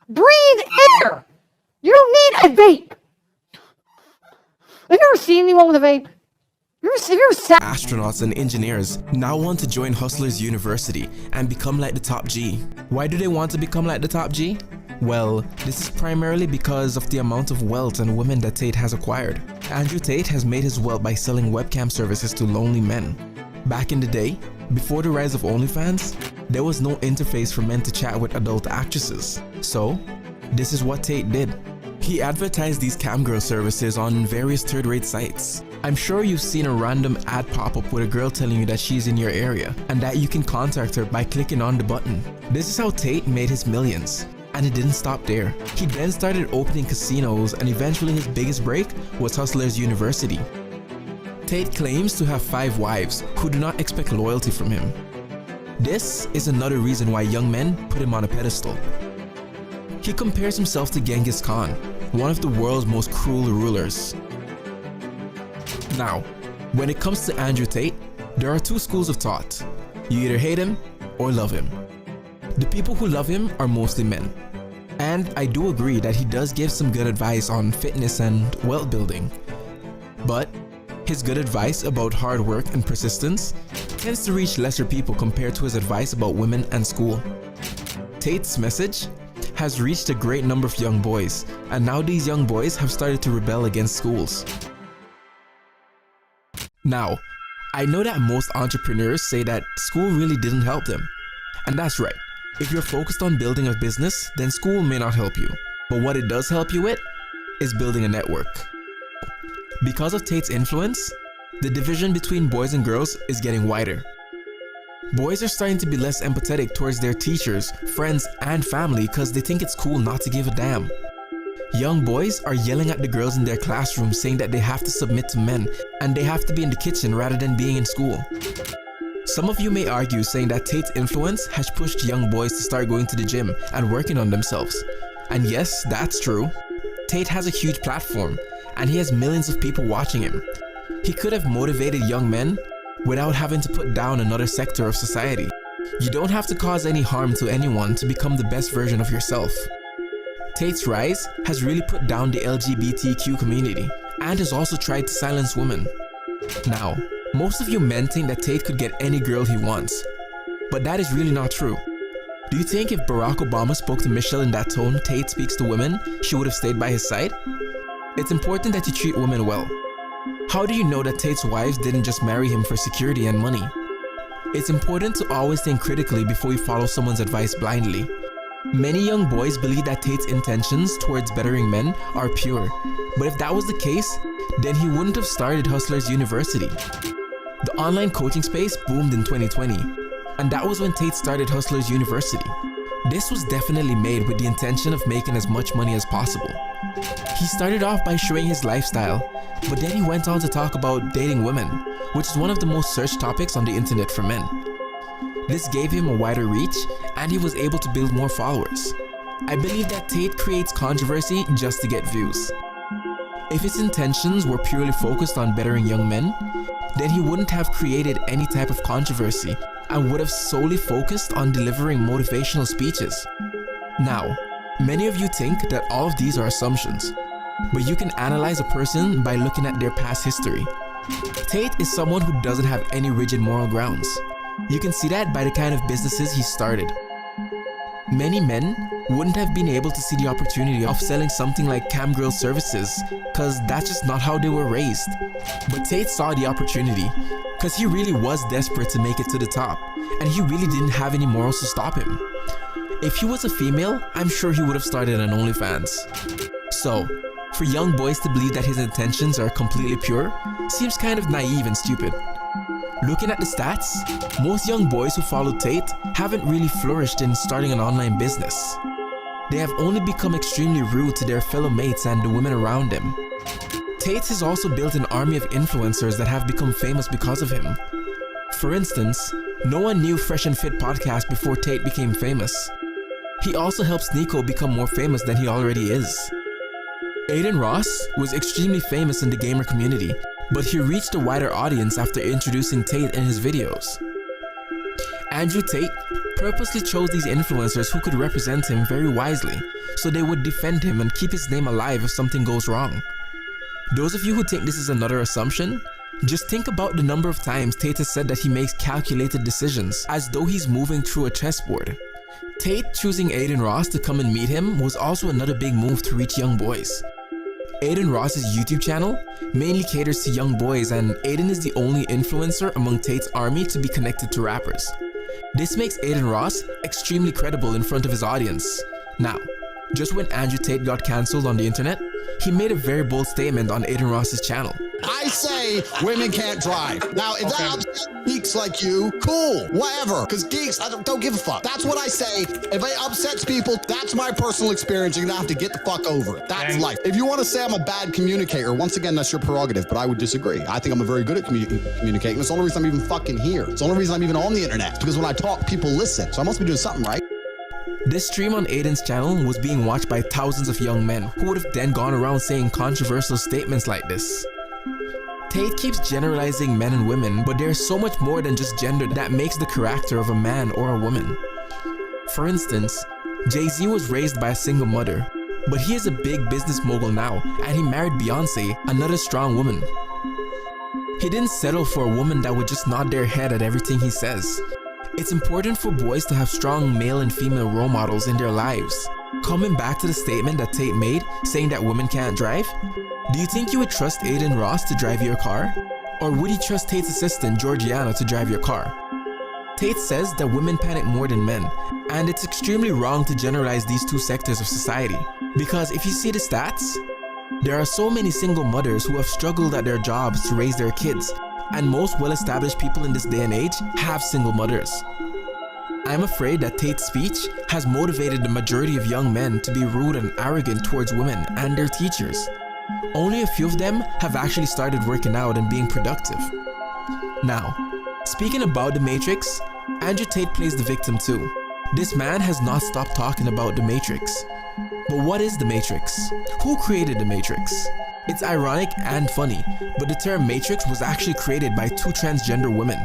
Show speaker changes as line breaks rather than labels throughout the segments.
Breathe air! You don't need a vape! Have you ever seen anyone with a vape? Have you ever sat?
Astronauts and engineers now want to join Hustlers University and become like the top G. Why do they want to become like the top G? Well, this is primarily because of the amount of wealth and women that Tate has acquired. Andrew Tate has made his wealth by selling webcam services to lonely men. Back in the day, before the rise of OnlyFans, there was no interface for men to chat with adult actresses. So, this is what Tate did. He advertised these camgirl services on various third-rate sites. I'm sure you've seen a random ad pop up with a girl telling you that she's in your area and that you can contact her by clicking on the button. This is how Tate made his millions. And it didn't stop there. He then started opening casinos, and eventually his biggest break was Hustlers University. Tate claims to have 5 wives who do not expect loyalty from him. This is another reason why young men put him on a pedestal. He compares himself to Genghis Khan, one of the world's most cruel rulers. Now, when it comes to Andrew Tate, there are 2 schools of thought. You either hate him or love him. The people who love him are mostly men. And I do agree that he does give some good advice on fitness and wealth building. But his good advice about hard work and persistence tends to reach lesser people compared to his advice about women and school. Tate's message has reached a great number of young boys, and now these young boys have started to rebel against schools. Now, I know that most entrepreneurs say that school really didn't help them. And that's right. If you're focused on building a business, then school may not help you. But what it does help you with is building a network. Because of Tate's influence, the division between boys and girls is getting wider. Boys are starting to be less empathetic towards their teachers, friends, and family because they think it's cool not to give a damn. Young boys are yelling at the girls in their classroom saying that they have to submit to men and they have to be in the kitchen rather than being in school. Some of you may argue saying that Tate's influence has pushed young boys to start going to the gym and working on themselves. And yes, that's true. Tate has a huge platform and he has millions of people watching him. He could have motivated young men without having to put down another sector of society. You don't have to cause any harm to anyone to become the best version of yourself. Tate's rise has really put down the LGBTQ community and has also tried to silence women. Now, most of you men think that Tate could get any girl he wants, but that is really not true. Do you think if Barack Obama spoke to Michelle in that tone Tate speaks to women, she would have stayed by his side? It's important that you treat women well. How do you know that Tate's wives didn't just marry him for security and money? It's important to always think critically before you follow someone's advice blindly. Many young boys believe that Tate's intentions towards bettering men are pure, but if that was the case, then he wouldn't have started Hustlers University. The online coaching space boomed in 2020, and that was when Tate started Hustlers University. This was definitely made with the intention of making as much money as possible. He started off by showing his lifestyle, but then he went on to talk about dating women, which is one of the most searched topics on the internet for men. This gave him a wider reach, and he was able to build more followers. I believe that Tate creates controversy just to get views. If his intentions were purely focused on bettering young men, then he wouldn't have created any type of controversy and would have solely focused on delivering motivational speeches. Now, many of you think that all of these are assumptions, but you can analyze a person by looking at their past history. Tate is someone who doesn't have any rigid moral grounds. You can see that by the kind of businesses he started. Many men wouldn't have been able to see the opportunity of selling something like camgirl services because that's just not how they were raised. But Tate saw the opportunity because he really was desperate to make it to the top, and he really didn't have any morals to stop him. If he was a female, I'm sure he would have started an OnlyFans. So, for young boys to believe that his intentions are completely pure seems kind of naive and stupid. Looking at the stats, most young boys who followed Tate haven't really flourished in starting an online business. They have only become extremely rude to their fellow mates and the women around them. Tate has also built an army of influencers that have become famous because of him. For instance, no one knew Fresh and Fit podcast before Tate became famous. He also helped Nico become more famous than he already is. Aiden Ross was extremely famous in the gamer community, but he reached a wider audience after introducing Tate in his videos. Andrew Tate purposely chose these influencers who could represent him very wisely, so they would defend him and keep his name alive if something goes wrong. Those of you who think this is another assumption, just think about the number of times Tate has said that he makes calculated decisions, as though he's moving through a chessboard. Tate choosing Aiden Ross to come and meet him was also another big move to reach young boys. Aiden Ross's YouTube channel mainly caters to young boys, and Aiden is the only influencer among Tate's army to be connected to rappers. This makes Aiden Ross extremely credible in front of his audience. Now, just when Andrew Tate got cancelled on the internet, he made a very bold statement on Aiden Ross's channel.
I say women can't drive. Now, if that upsets geeks like you, cool, whatever. Because geeks, I don't give a fuck. That's what I say. If it upsets people, that's my personal experience. You're gonna have to get the fuck over it. That's life. If you want to say I'm a bad communicator, once again, that's your prerogative, but I would disagree. I think I'm very good at communicating. It's the only reason I'm even fucking here. It's the only reason I'm even on the internet. It's because when I talk, people listen. So I must be doing something right.
This stream on Aiden's channel was being watched by thousands of young men who would have then gone around saying controversial statements like this. Tate keeps generalizing men and women, but there's so much more than just gender that makes the character of a man or a woman. For instance, Jay-Z was raised by a single mother, but he is a big business mogul now, and he married Beyonce, another strong woman. He didn't settle for a woman that would just nod their head at everything he says. It's important for boys to have strong male and female role models in their lives. Coming back to the statement that Tate made, saying that women can't drive, do you think you would trust Aiden Ross to drive your car? Or would you trust Tate's assistant Georgiana to drive your car? Tate says that women panic more than men, and it's extremely wrong to generalize these two sectors of society. Because if you see the stats, there are so many single mothers who have struggled at their jobs to raise their kids, and most well-established people in this day and age have single mothers. I'm afraid that Tate's speech has motivated the majority of young men to be rude and arrogant towards women and their teachers. Only a few of them have actually started working out and being productive. Now, speaking about the Matrix, Andrew Tate plays the victim too. This man has not stopped talking about the Matrix. But what is the Matrix? Who created the Matrix? It's ironic and funny, but the term Matrix was actually created by two transgender women.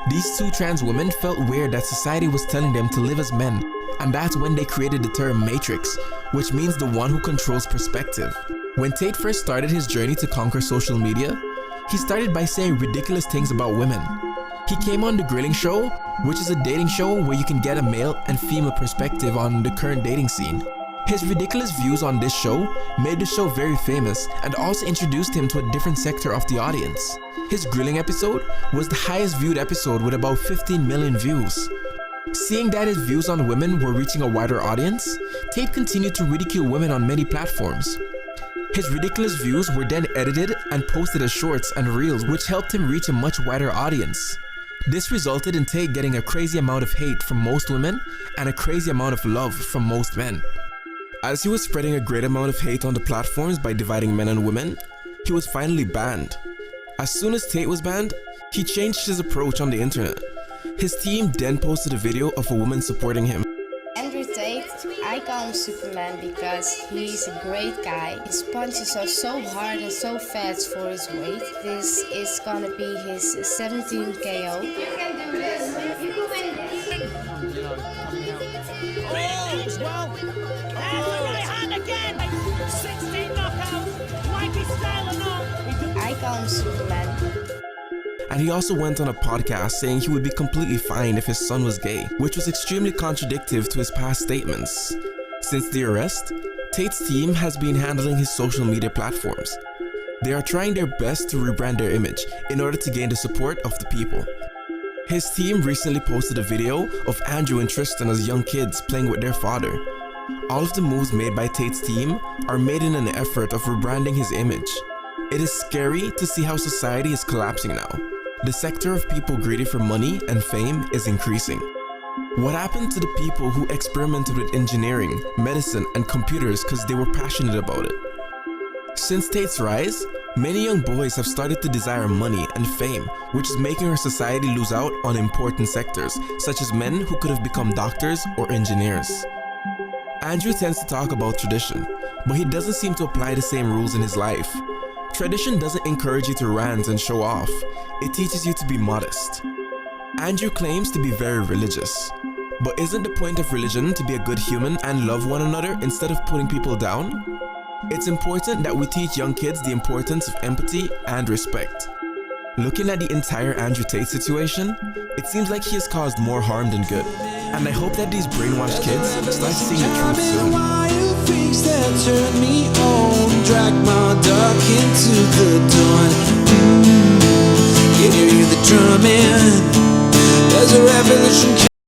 These two trans women felt weird that society was telling them to live as men, and that's when they created the term Matrix, which means the one who controls perspective. When Tate first started his journey to conquer social media, he started by saying ridiculous things about women. He came on The Grilling Show, which is a dating show where you can get a male and female perspective on the current dating scene. His ridiculous views on this show made the show very famous and also introduced him to a different sector of the audience. His grilling episode was the highest viewed episode with about 15 million views. Seeing that his views on women were reaching a wider audience, Tate continued to ridicule women on many platforms. His ridiculous views were then edited and posted as shorts and reels, which helped him reach a much wider audience. This resulted in Tate getting a crazy amount of hate from most women and a crazy amount of love from most men. As he was spreading a great amount of hate on the platforms by dividing men and women, he was finally banned. As soon as Tate was banned, he changed his approach on the internet. His team then posted a video of a woman supporting him.
Andrew Tate, I call him Superman because he's a great guy. His punches are so hard and so fast for his weight. This is gonna be his 17th KO. You can do this. You can win this.
Oh, well, there's the right hand again. 16 knockouts, like his style or not.
I call him Superman.
And he also went on a podcast saying he would be completely fine if his son was gay, which was extremely contradictory to his past statements. Since the arrest, Tate's team has been handling his social media platforms. They are trying their best to rebrand their image in order to gain the support of the people. His team recently posted a video of Andrew and Tristan as young kids playing with their father. All of the moves made by Tate's team are made in an effort of rebranding his image. It is scary to see how society is collapsing now. The sector of people greedy for money and fame is increasing. What happened to the people who experimented with engineering, medicine, and computers because they were passionate about it? Since Tate's rise, many young boys have started to desire money and fame, which is making our society lose out on important sectors, such as men who could have become doctors or engineers. Andrew tends to talk about tradition, but he doesn't seem to apply the same rules in his life. Tradition doesn't encourage you to rant and show off, it teaches you to be modest. Andrew claims to be very religious, But isn't the point of religion to be a good human and love one another instead of putting people down? It's important that we teach young kids the importance of empathy and respect. Looking at the entire Andrew Tate situation, it seems like he has caused more harm than good. And I hope that these brainwashed kids start seeing the truth soon.
Freaks that turn me on, drag my dark into the dawn. Can you hear the drumming? There's a revolution.